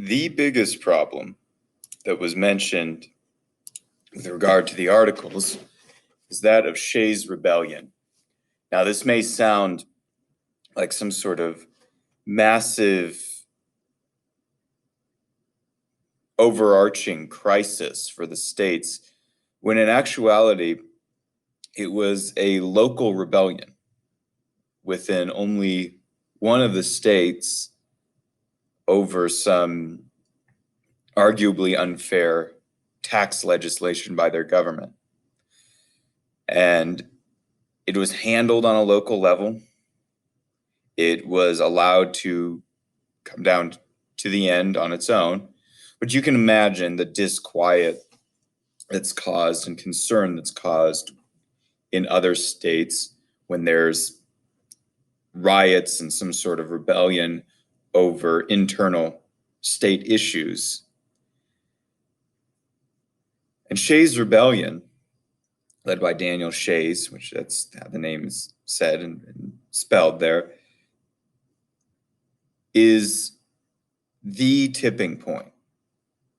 The biggest problem that was mentioned with regard to the articles is that of Shays Rebellion. Now, this may sound like some sort of massive overarching crisis for the states, when in actuality, it was a local rebellion within only one of the states over some arguably unfair tax legislation by their government. And it was handled on a local level. It was allowed to come down to the end on its own. But you can imagine the disquiet that's caused and concern that's caused in other states when there's riots and some sort of rebellion over internal state issues. And Shays Rebellion, led by Daniel Shays, which that's how the name is said and spelled there, is the tipping point,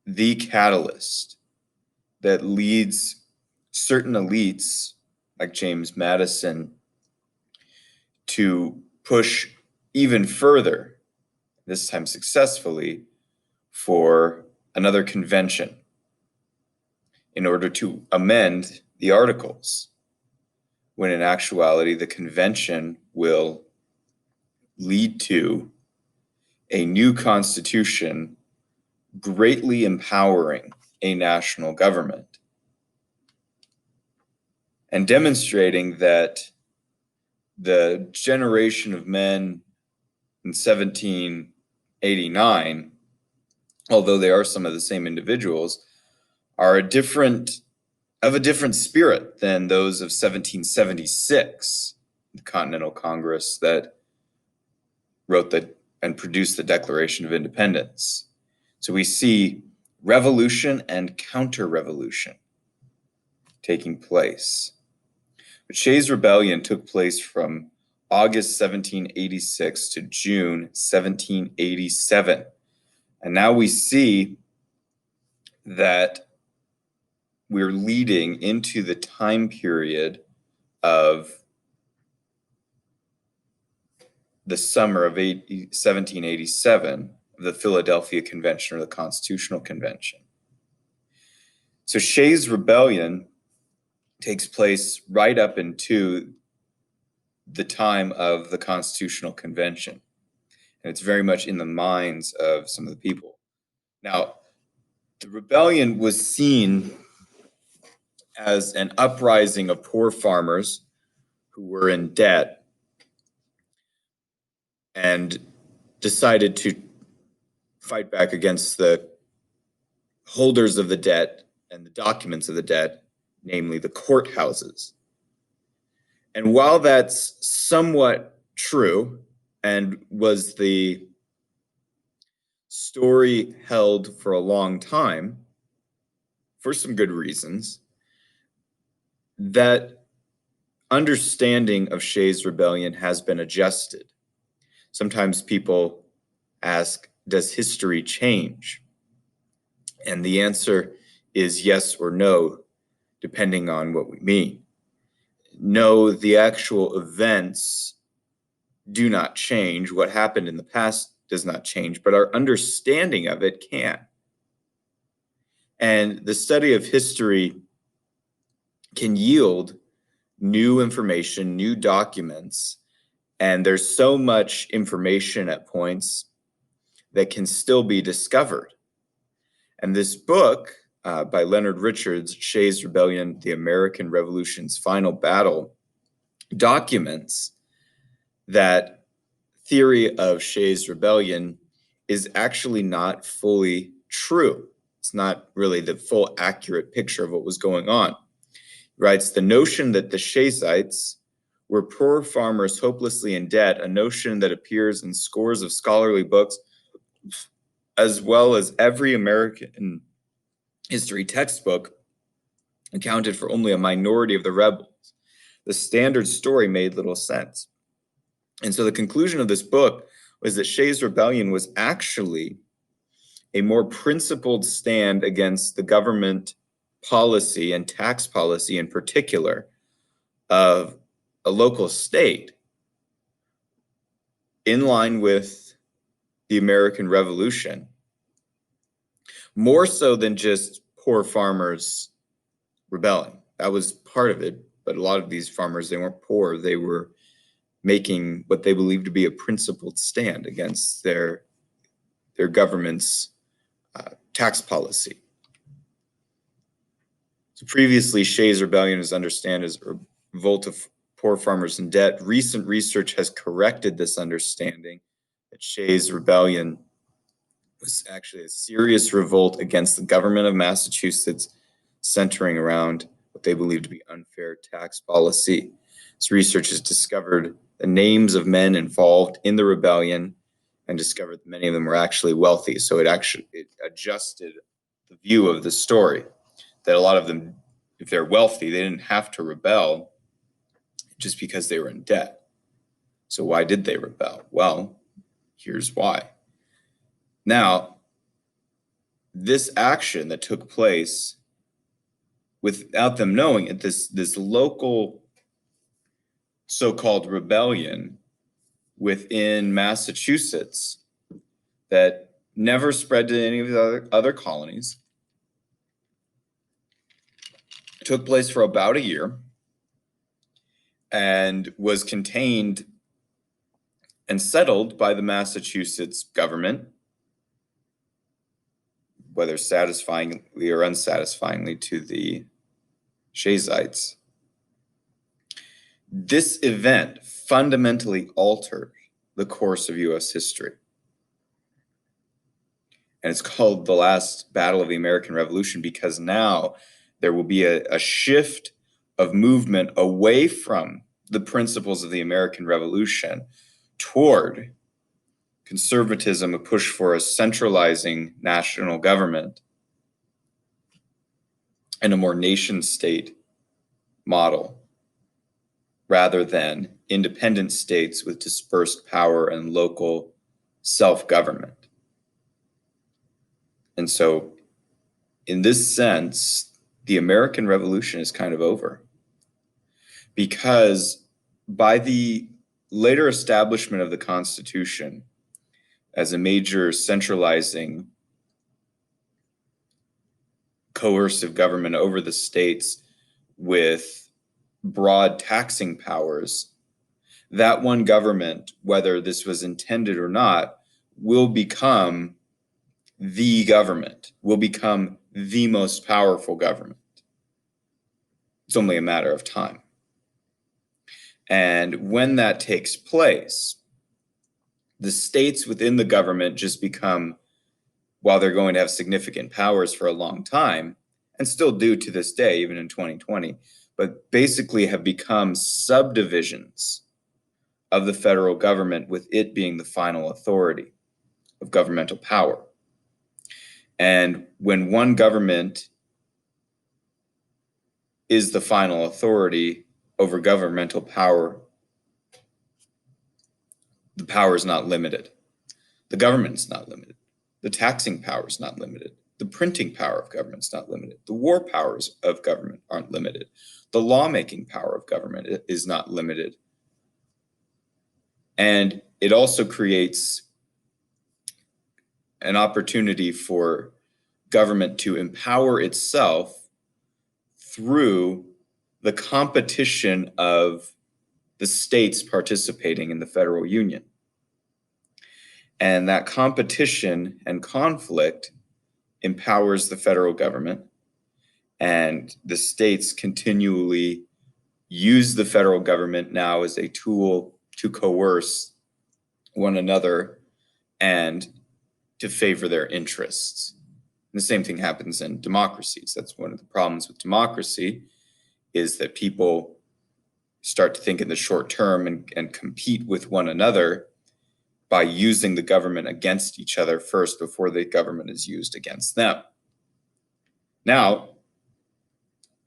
the catalyst that leads certain elites like James Madison to push even further, this time successfully, for another convention in order to amend the articles, when in actuality the convention will lead to a new constitution greatly empowering a national government and demonstrating that the generation of men in 1789, although they are some of the same individuals, are of a different spirit than those of 1776, the Continental Congress that wrote and produced the Declaration of Independence. So we see revolution and counter-revolution taking place. But Shays Rebellion took place from August 1786 to June 1787. And now we see that we're leading into the time period of the summer of 1787, the Philadelphia Convention or the Constitutional Convention. So Shays Rebellion takes place right up into the time of the Constitutional Convention. And it's very much in the minds of some of the people. Now, the rebellion was seen as an uprising of poor farmers who were in debt and decided to fight back against the holders of the debt and the documents of the debt, namely the courthouses. And while that's somewhat true and was the story held for a long time, for some good reasons, that understanding of Shays Rebellion has been adjusted. Sometimes people ask, does history change? And the answer is yes or no, depending on what we mean. No, the actual events do not change. What happened in the past does not change, but our understanding of it can. And the study of history can yield new information, new documents, and there's so much information at points that can still be discovered. And this book by Leonard Richards, Shays Rebellion, The American Revolution's Final Battle, documents that theory of Shays Rebellion is actually not fully true. It's not really the full accurate picture of what was going on. He writes, the notion that the Shaysites were poor farmers hopelessly in debt, a notion that appears in scores of scholarly books, as well as every American history textbook, accounted for only a minority of the rebels. The standard story made little sense. And so the conclusion of this book was that Shays Rebellion was actually a more principled stand against the government policy and tax policy in particular of a local state, in line with the American Revolution, more so than just poor farmers rebelling. That was part of it, but a lot of these farmers, they weren't poor. They were making what they believed to be a principled stand against their government's tax policy. So previously, Shays Rebellion is understood as a revolt of poor farmers in debt. Recent research has corrected this understanding that Shays Rebellion was actually a serious revolt against the government of Massachusetts, centering around what they believed to be unfair tax policy. This research has discovered the names of men involved in the rebellion and discovered that many of them were actually wealthy. So it adjusted the view of the story, that a lot of them, if they're wealthy, they didn't have to rebel just because they were in debt. So why did they rebel? Well, here's why. Now, this action that took place without them knowing it, this local so-called rebellion within Massachusetts that never spread to any of the other colonies, took place for about a year and was contained and settled by the Massachusetts government, whether satisfyingly or unsatisfyingly to the Shaysites. This event fundamentally altered the course of U.S. history. And it's called the last battle of the American Revolution because now there will be a shift of movement away from the principles of the American Revolution toward conservatism, a push for a centralizing national government and a more nation-state model, rather than independent states with dispersed power and local self-government. And so, in this sense, the American Revolution is kind of over. Because by the later establishment of the Constitution as a major centralizing coercive government over the states with broad taxing powers, that one government, whether this was intended or not, will become the government, will become the most powerful government. It's only a matter of time. And when that takes place, the states within the government just become, while they're going to have significant powers for a long time, and still do to this day, even in 2020, but basically have become subdivisions of the federal government, with it being the final authority of governmental power. And when one government is the final authority over governmental power, the power is not limited. The government is not limited. The taxing power is not limited. The printing power of government is not limited. The war powers of government aren't limited. The lawmaking power of government is not limited. And it also creates an opportunity for government to empower itself through the competition of the states participating in the federal union. And that competition and conflict empowers the federal government, and the states continually use the federal government now as a tool to coerce one another and to favor their interests. And the same thing happens in democracies. That's one of the problems with democracy, is that people start to think in the short term and compete with one another by using the government against each other first before the government is used against them. Now,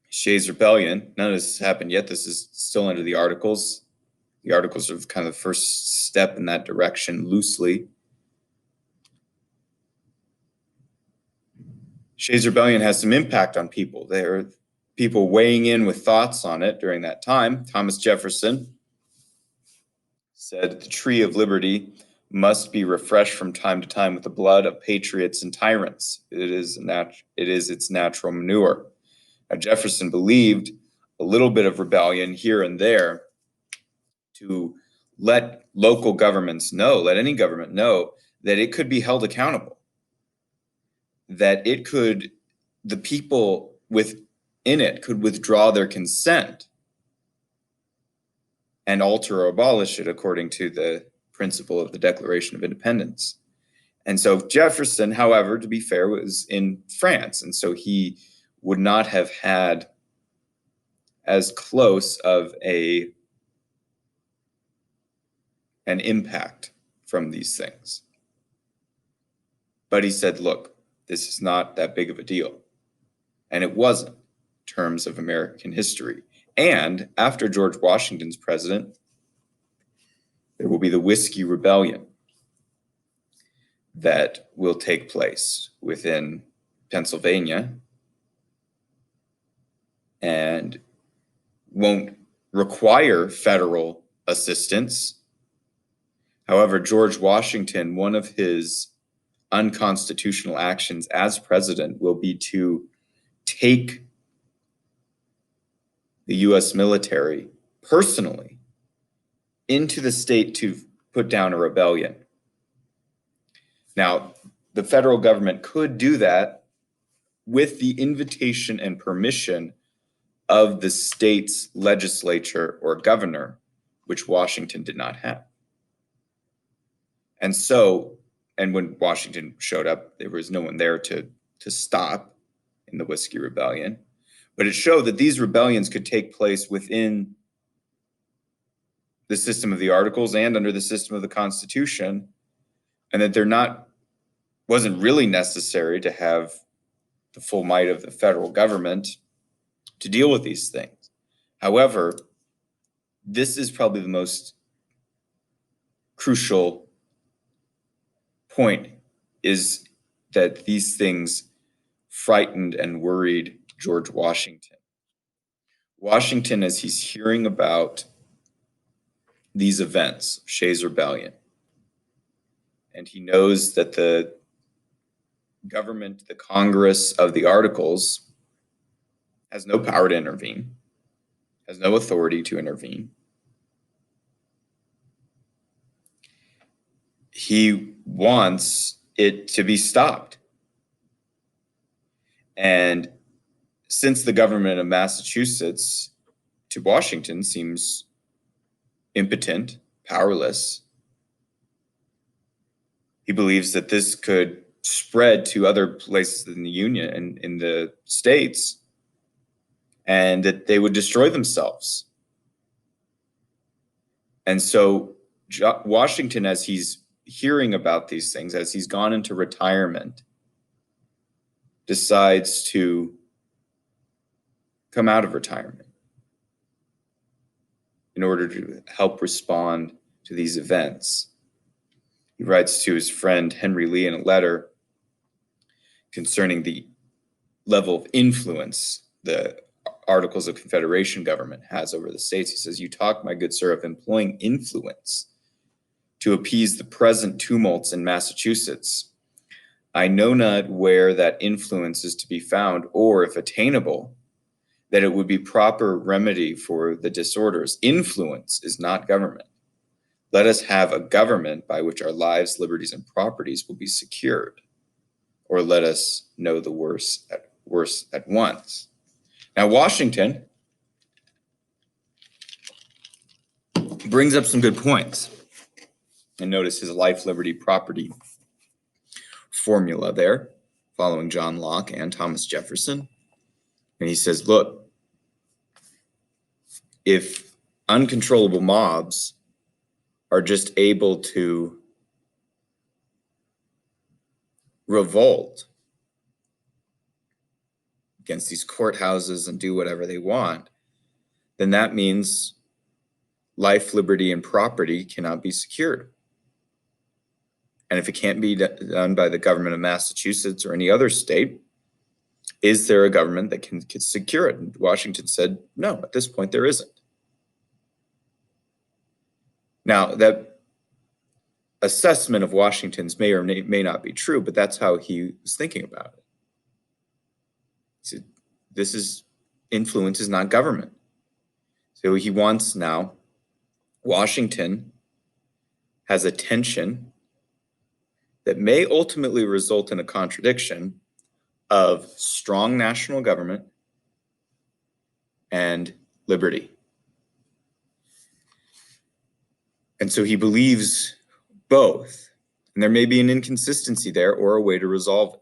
Shays Rebellion, none of this has happened yet. This is still under the Articles. The Articles are kind of the first step in that direction, loosely. Shays Rebellion has some impact on people. There are people weighing in with thoughts on it during that time. Thomas Jefferson said, "The tree of liberty must be refreshed from time to time with the blood of patriots and tyrants. It is its natural manure." Now, Jefferson believed a little bit of rebellion here and there to let local governments know, let any government know that it could be held accountable, that the people within it could withdraw their consent and alter or abolish it according to the principle of the Declaration of Independence. And so Jefferson, however, to be fair, was in France, and so he would not have had as close of an impact from these things. But he said, look, this is not that big of a deal. And it wasn't in terms of American history. And after George Washington's president, there will be the Whiskey Rebellion that will take place within Pennsylvania and won't require federal assistance. However, George Washington, one of his unconstitutional actions as president will be to take the U.S. military personally into the state to put down a rebellion. Now, the federal government could do that with the invitation and permission of the state's legislature or governor, which Washington did not have. And when Washington showed up, there was no one there to stop in the Whiskey Rebellion. But it showed that these rebellions could take place within the system of the Articles and under the system of the Constitution, and that wasn't really necessary to have the full might of the federal government to deal with these things. However, this is probably the most crucial point, is that these things frightened and worried George Washington. Washington, as he's hearing about these events, Shays Rebellion, and he knows that the government, the Congress of the Articles, has no power to intervene, has no authority to intervene. He wants it to be stopped. And since the government of Massachusetts to Washington seems impotent, powerless, he believes that this could spread to other places in the Union and in the states, and that they would destroy themselves. And so Washington, as he's hearing about these things, as he's gone into retirement, decides to come out of retirement in order to help respond to these events. He writes to his friend Henry Lee in a letter concerning the level of influence the Articles of Confederation government has over the states. He says, "You talk, my good sir, of employing influence to appease the present tumults in Massachusetts. I know not where that influence is to be found, or, if attainable, that it would be proper remedy for the disorders. Influence is not government. Let us have a government by which our lives, liberties, and properties will be secured, or let us know the worst at once." Now, Washington brings up some good points. And notice his life, liberty, property formula there, following John Locke and Thomas Jefferson. And he says, look, if uncontrollable mobs are just able to revolt against these courthouses and do whatever they want, then that means life, liberty, and property cannot be secured. And if it can't be done by the government of Massachusetts or any other state, Is there a government that can secure it? And Washington said, no, at this point there isn't. Now, that assessment of Washington's may or may not be true, but that's how he was thinking about it. He said, this is influence is not government. So he wants now, Washington has a tension that may ultimately result in a contradiction of strong national government and liberty. And so he believes both. And there may be an inconsistency there or a way to resolve it.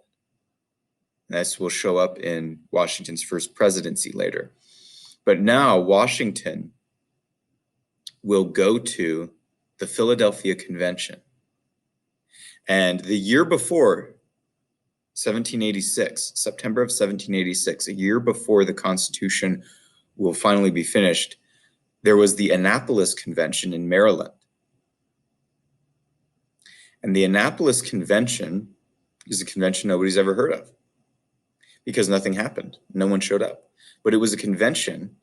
And this will show up in Washington's first presidency later. But now Washington will go to the Philadelphia Convention. And the year before, 1786, September of 1786, a year before the Constitution will finally be finished, there was the Annapolis Convention in Maryland. And the Annapolis Convention is a convention nobody's ever heard of because nothing happened. No one showed up. But it was a convention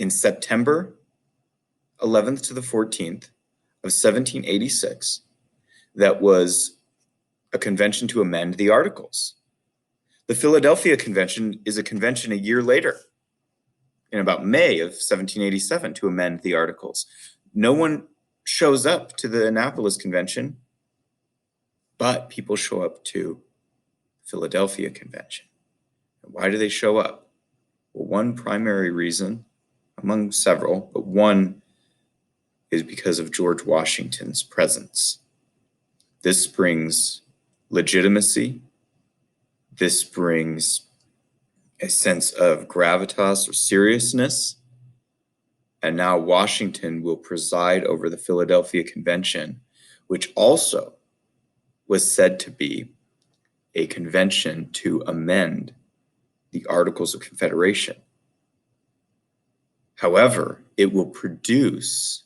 in September 11th to the 14th of 1786 that was a convention to amend the Articles. The Philadelphia Convention is a convention a year later, in about May of 1787, to amend the Articles. No one shows up to the Annapolis Convention, but people show up to Philadelphia Convention. And why do they show up? Well, one primary reason, among several, but one is because of George Washington's presence. This brings legitimacy. This brings a sense of gravitas or seriousness. And now Washington will preside over the Philadelphia Convention, which also was said to be a convention to amend the Articles of Confederation. However, it will produce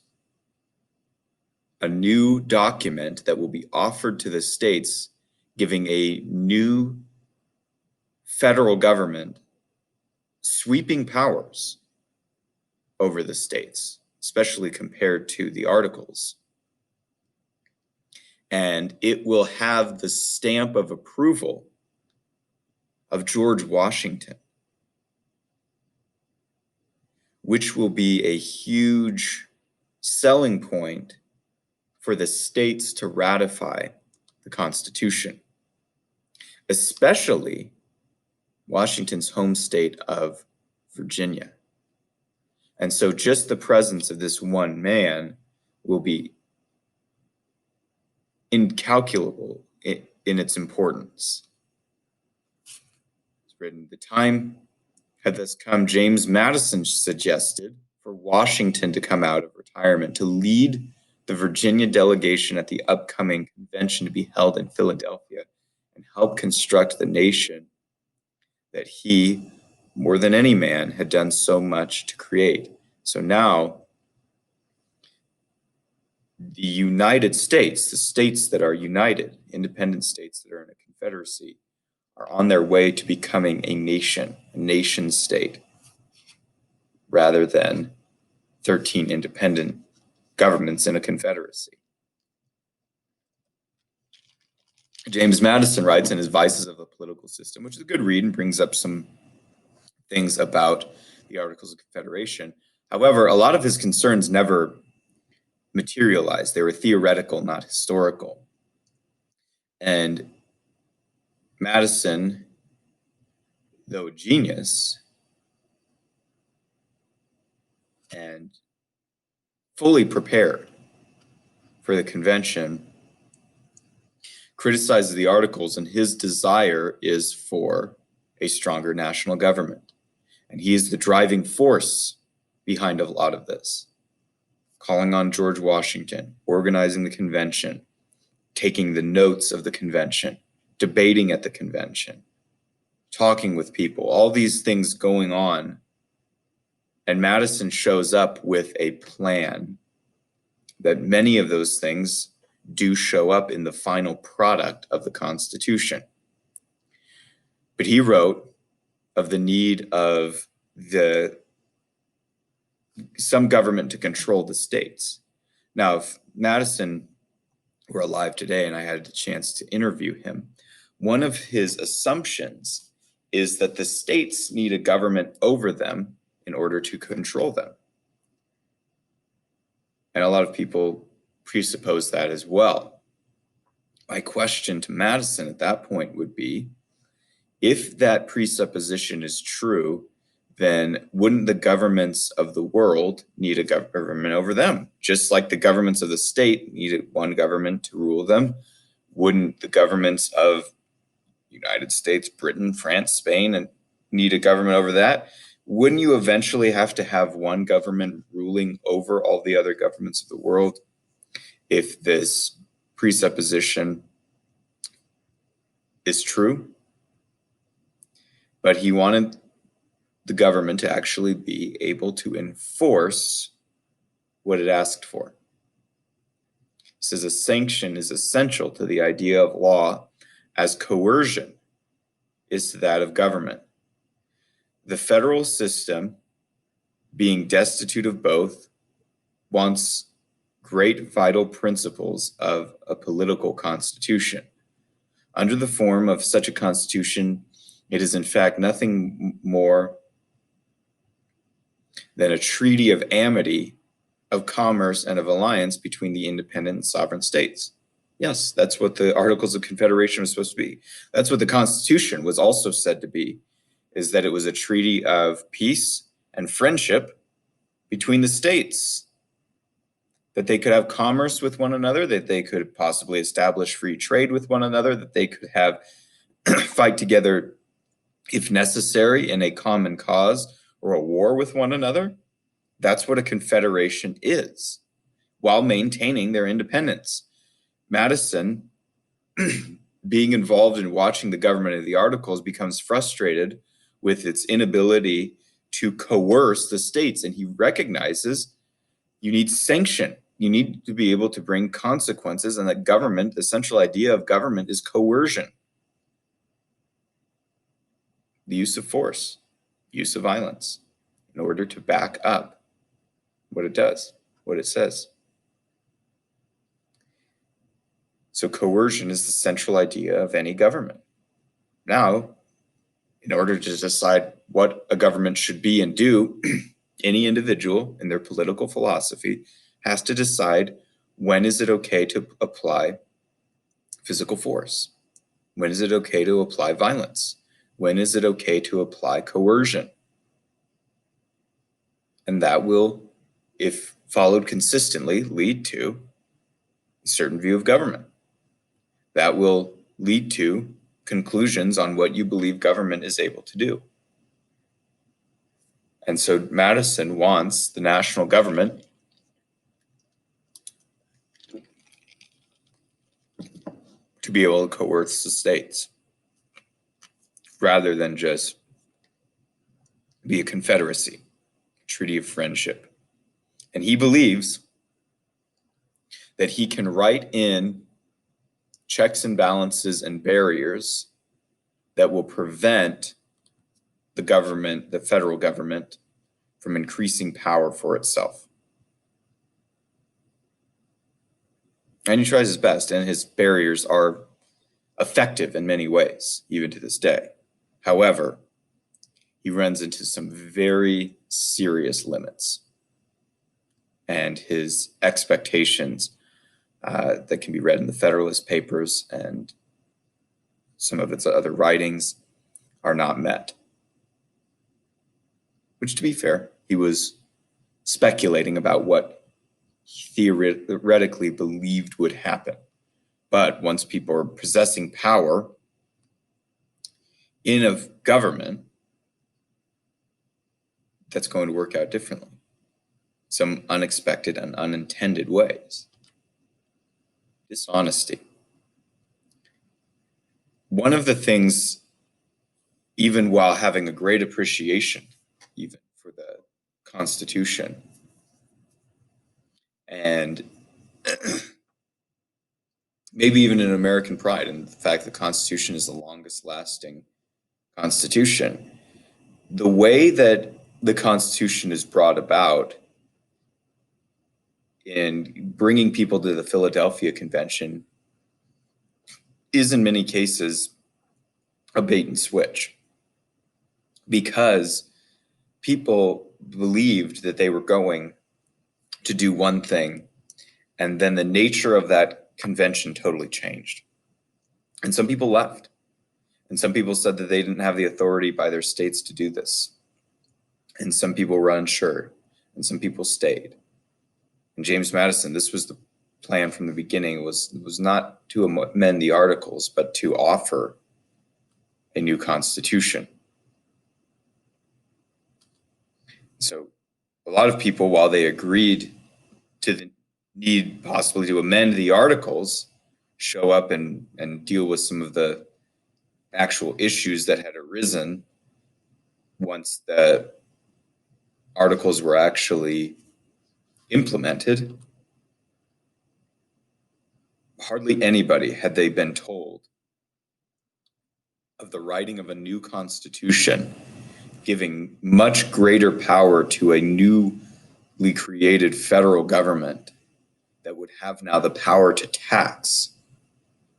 a new document that will be offered to the states, giving a new federal government sweeping powers over the states, especially compared to the Articles. And it will have the stamp of approval of George Washington, which will be a huge selling point for the states to ratify the Constitution, especially Washington's home state of Virginia. And so just the presence of this one man will be incalculable in its importance. It's written, the time had thus come, James Madison suggested for Washington to come out of retirement to lead the Virginia delegation at the upcoming convention to be held in Philadelphia and help construct the nation that he, more than any man, had done so much to create. So now the United States, the states that are united, independent states that are in a confederacy, are on their way to becoming a nation state, rather than 13 independent governments in a confederacy. James Madison writes in his Vices of the Political System, which is a good read and brings up some things about the Articles of Confederation. However, a lot of his concerns never materialized. They were theoretical, not historical. And Madison, though a genius and fully prepared for the convention, criticizes the Articles, and his desire is for a stronger national government. And he is the driving force behind a lot of this, calling on George Washington, organizing the convention, taking the notes of the convention, debating at the convention, talking with people, all these things going on. And Madison shows up with a plan that many of those things do show up in the final product of the Constitution. But he wrote of the need of some government to control the states. Now, if Madison were alive today and I had a chance to interview him, one of his assumptions is that the states need a government over them in order to control them. And a lot of people presuppose that as well. My question to Madison at that point would be, if that presupposition is true, then wouldn't the governments of the world need a government over them? Just like the governments of the state needed one government to rule them, wouldn't the governments of the United States, Britain, France, Spain, and need a government over that? Wouldn't you eventually have to have one government ruling over all the other governments of the world if this presupposition is true? But he wanted the government to actually be able to enforce what it asked for. He says a sanction is essential to the idea of law as coercion is to that of government. The federal system, being destitute of both, wants great vital principles of a political constitution. Under the form of such a constitution, it is in fact nothing more than a treaty of amity, of commerce, and of alliance between the independent and sovereign states. Yes, that's what the Articles of Confederation was supposed to be. That's what the Constitution was also said to be, is that it was a treaty of peace and friendship between the states, that they could have commerce with one another, that they could possibly establish free trade with one another, that they could have fight together if necessary in a common cause or a war with one another. That's what a confederation is, while maintaining their independence. Madison, being involved in watching the government of the Articles, becomes frustrated with its inability to coerce the states, and he recognizes you need sanction. You need to be able to bring consequences, and that government, the central idea of government, is coercion. The use of force, use of violence, in order to back up what it does, what it says. So coercion is the central idea of any government. Now, in order to decide what a government should be and do, any individual in their political philosophy has to decide, when is it okay to apply physical force? When is it okay to apply violence? When is it okay to apply coercion? And that will, if followed consistently, lead to a certain view of government. That will lead to conclusions on what you believe government is able to do. And so Madison wants the national government to be able to coerce the states, rather than just be a confederacy, a treaty of friendship. And he believes that he can write in checks and balances and barriers that will prevent the government, the federal government, from increasing power for itself. And he tries his best, and his barriers are effective in many ways, even to this day. However, he runs into some very serious limits, and his expectations that can be read in the Federalist Papers and some of its other writings are not met. Which, to be fair, he was speculating about what he theoretically believed would happen. But once people are possessing power in a government, that's going to work out differently, some unexpected and unintended ways. Dishonesty. One of the things, even while having a great appreciation, even for the Constitution, and maybe even an American pride in the fact that the Constitution is the longest lasting Constitution, the way that the Constitution is brought about in bringing people to the Philadelphia Convention is in many cases a bait and switch, because people believed that they were going to do one thing, and then the nature of that convention totally changed. And some people left, and some people said that they didn't have the authority by their states to do this. And some people were unsure, and some people stayed. And James Madison, this was the plan from the beginning, was not to amend the Articles, but to offer a new constitution. So a lot of people, while they agreed to the need possibly to amend the Articles, show up and deal with some of the actual issues that had arisen once the Articles were actually implemented. Hardly anybody, had they been told of the writing of a new constitution, giving much greater power to a newly created federal government that would have now the power to tax,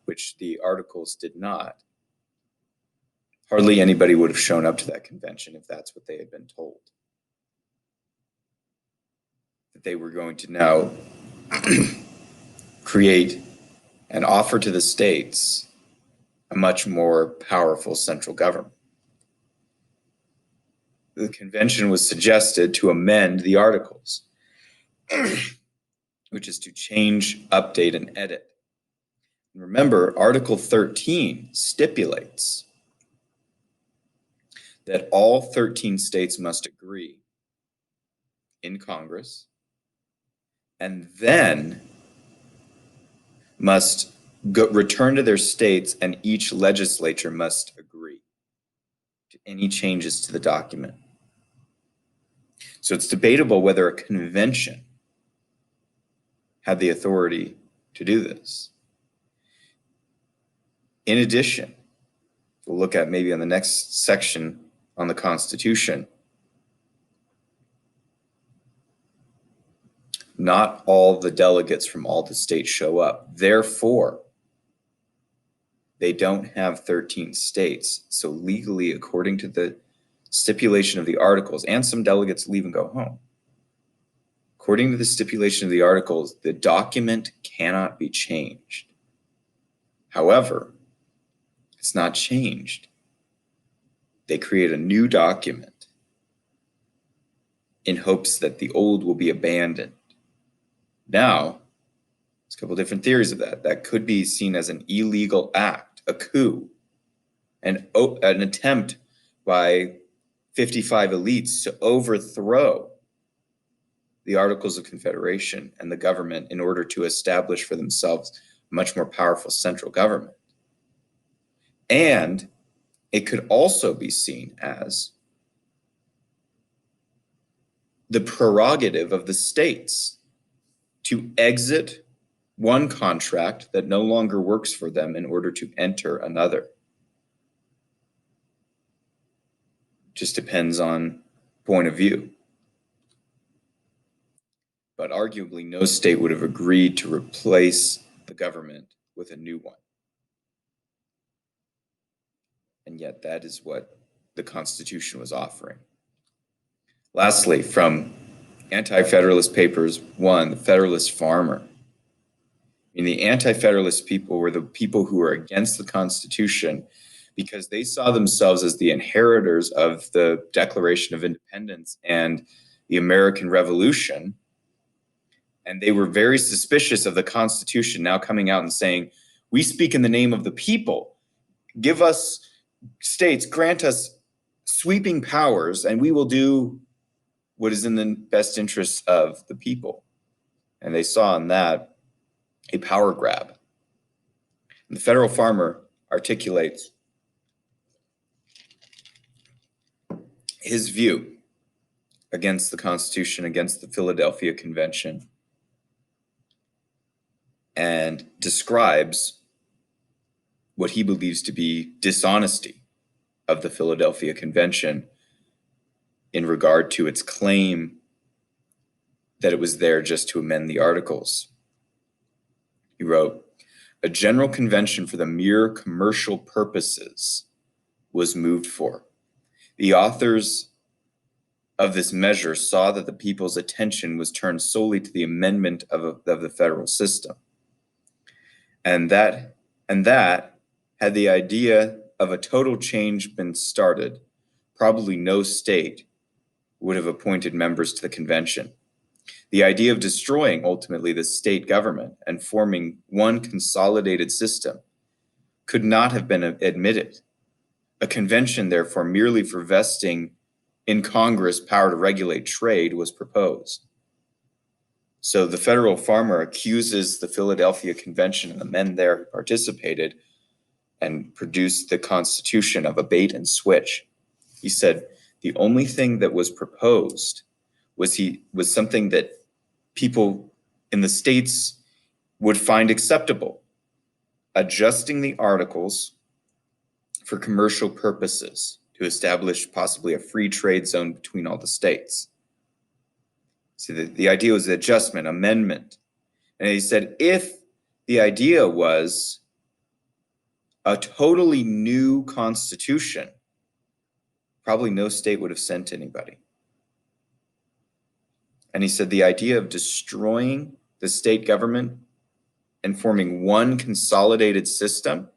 which the Articles did not. Hardly anybody would have shown up to that convention if that's what they had been told. That they were going to now create and offer to the states a much more powerful central government. The convention was suggested to amend the Articles, which is to change, update, and edit. Remember, Article 13 stipulates that all 13 states must agree in Congress, and then must return to their states, and each legislature must agree to any changes to the document. So it's debatable whether a convention had the authority to do this. In addition, we'll look at maybe on the next section on the Constitution, not all the delegates from all the states show up. Therefore, they don't have 13 states. So legally, according to the stipulation of the Articles, and some delegates leave and go home. According to the stipulation of the Articles, the document cannot be changed. However, it's not changed. They create a new document in hopes that the old will be abandoned. Now, there's a couple different theories of that. That could be seen as an illegal act, a coup, an attempt by 55 elites to overthrow the Articles of Confederation and the government in order to establish for themselves a much more powerful central government. And it could also be seen as the prerogative of the states to exit one contract that no longer works for them in order to enter another. Just depends on point of view. But arguably, no state would have agreed to replace the government with a new one. And yet that is what the Constitution was offering. Lastly, from Anti-Federalist Papers 1, the Federalist Farmer. The Anti-Federalist people were the people who were against the Constitution because they saw themselves as the inheritors of the Declaration of Independence and the American Revolution. And they were very suspicious of the Constitution now coming out and saying, we speak in the name of the people. Give us states, grant us sweeping powers, and we will do what is in the best interests of the people. And they saw in that a power grab. And the Federal Farmer articulates his view against the Constitution, against the Philadelphia Convention, and describes what he believes to be dishonesty of the Philadelphia Convention in regard to its claim that it was there just to amend the Articles. He wrote, "A general convention for the mere commercial purposes was moved for. The authors of this measure saw that the people's attention was turned solely to the amendment of the federal system. And that had the idea of a total change been started, probably no state would have appointed members to the convention. The idea of destroying ultimately the state government and forming one consolidated system could not have been admitted. A convention, therefore, merely for vesting in Congress power to regulate trade was proposed." So the federal farmer accuses the Philadelphia Convention and the men there who participated and produced the Constitution of a bait and switch. He said the only thing that was proposed was something that people in the states would find acceptable, adjusting the Articles for commercial purposes to establish possibly a free trade zone between all the states. So the idea was the adjustment, amendment. And he said if the idea was a totally new constitution, probably no state would have sent anybody. And he said the idea of destroying the state government and forming one consolidated system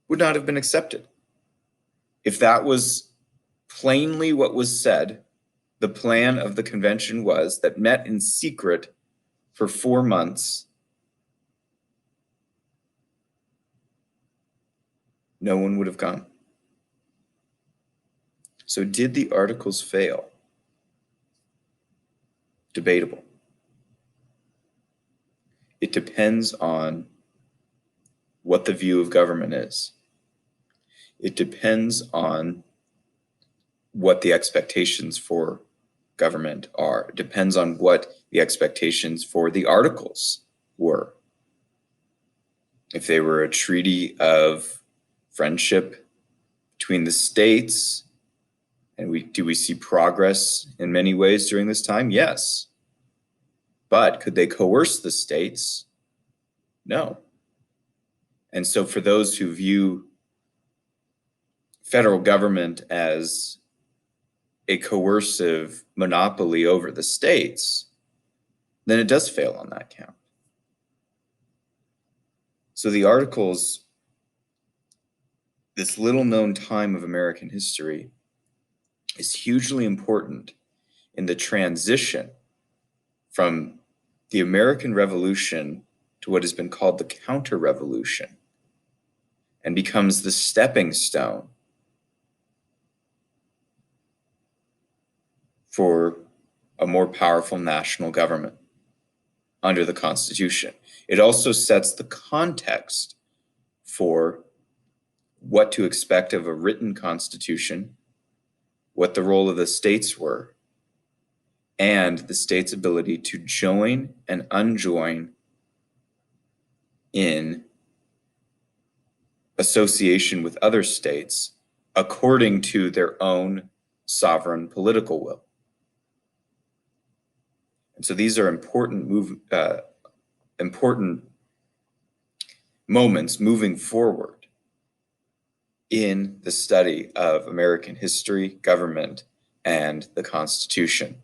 would not have been accepted. If that was plainly what was said, the plan of the convention was that met in secret for 4 months, no one would have gone. So did the Articles fail? Debatable. It depends on what the view of government is. It depends on what the expectations for government are. It depends on what the expectations for the Articles were. If they were a treaty of friendship between the states, and do we see progress in many ways during this time? Yes. But could they coerce the states? No. And so for those who view federal government as a coercive monopoly over the states, then it does fail on that count. So the Articles, this little known time of American history, is hugely important in the transition from the American Revolution to what has been called the Counter-Revolution, and becomes the stepping stone for a more powerful national government under the Constitution. It also sets the context for what to expect of a written Constitution, what the role of the states were, and the state's ability to join and unjoin in association with other states according to their own sovereign political will. And so these are important moments moving forward in the study of American history, government, and the Constitution.